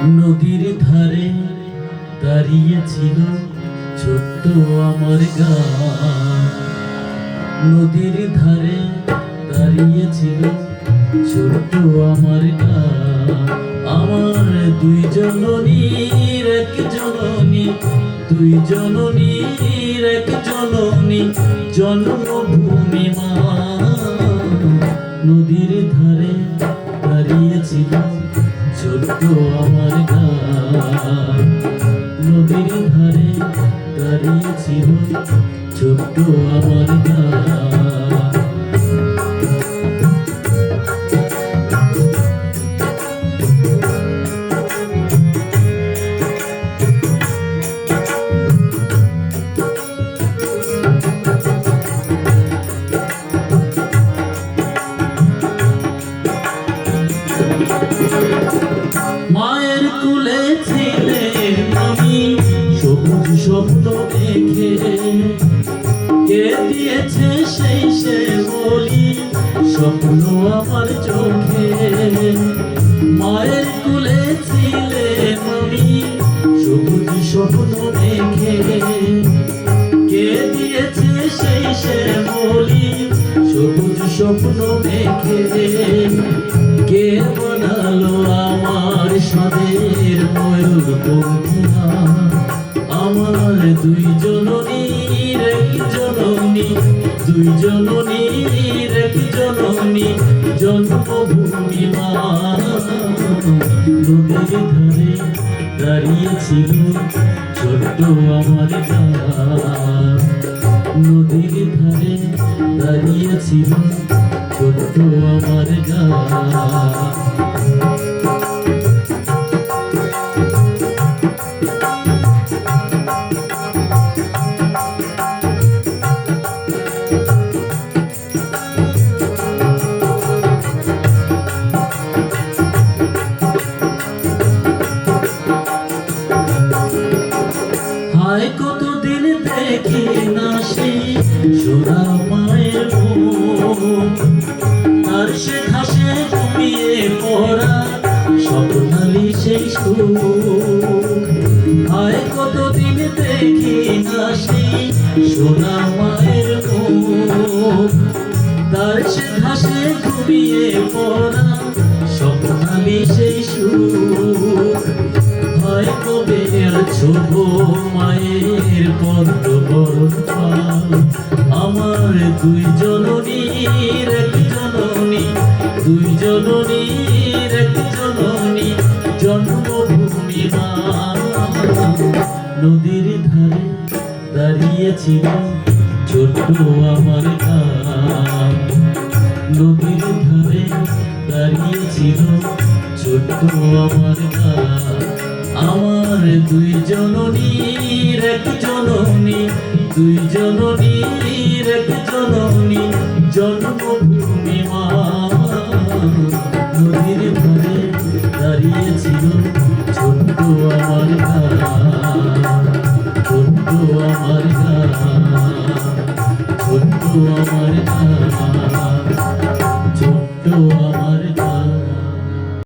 নদীর ধারে দাঁড়িয়েছিল ছোট্ট আমার গান। নদীর ধারে দাঁড়িয়েছিল ছোট্ট আমার গান। আমার দুই জননীর এক জননী, দুই জননীর এক জননী জন্মভূমি মা। নদীর ধারে দাঁড়িয়েছিল ছোট্ট আমার গান। নদীর ধারে দাঁড়িয়েছিল ছোট্ট আমার গান। মায়ের কুলে ছিলেন আমি সবুজ স্বপ্ন দেখে, কে দিয়েছে সেই সে বলি স্বপ্ন আমার চোখে। মায়ের কুলে ছিলেন আমি সবুজ স্বপ্ন দেখে, কে দিয়েছে সেই সে বলি সবুজ স্বপ্ন দেখে। কে বানালো আমার সাদের ময়ূর পঙ্খিয়া, আমার দুই জননীর এক জননী, দুই জননীর এক জননী জন্মভূমি মা। নদীর ধারে দাঁড়িয়েছিল ছোট্ট আমার গান। নদীর ধারে দাঁড়িয়েছিল ছোট্ট আমার গান। হায় কতদিন দেখি না সেই সোনা মায়ের মুখ, আর সে ঘাসে ঘুমিয়ে পড়া স্বপ্নালী সেই সুখ। হায় কতদিন দেখি না সেই সোনা মায়ের মুখ, তার সে ঘাসে ঘুমিয়ে পড়া স্বপ্নালী সেই সুখ। হয় কবে ছোট মায়ের পদ্ম বরণ পাল, আমার দুই জননীর এক জননী, দুই জননীর এক জননী জন্মভূমি মা। নদীর ধারে দাঁড়িয়েছিল ছোট্ট আমার গান। নদীর ধারে দাঁড়িয়েছিল ছোট্ট আমার গান। আমার দুই জননীর এক জননী, দুই জননীর এক জননী জন্মভূমি।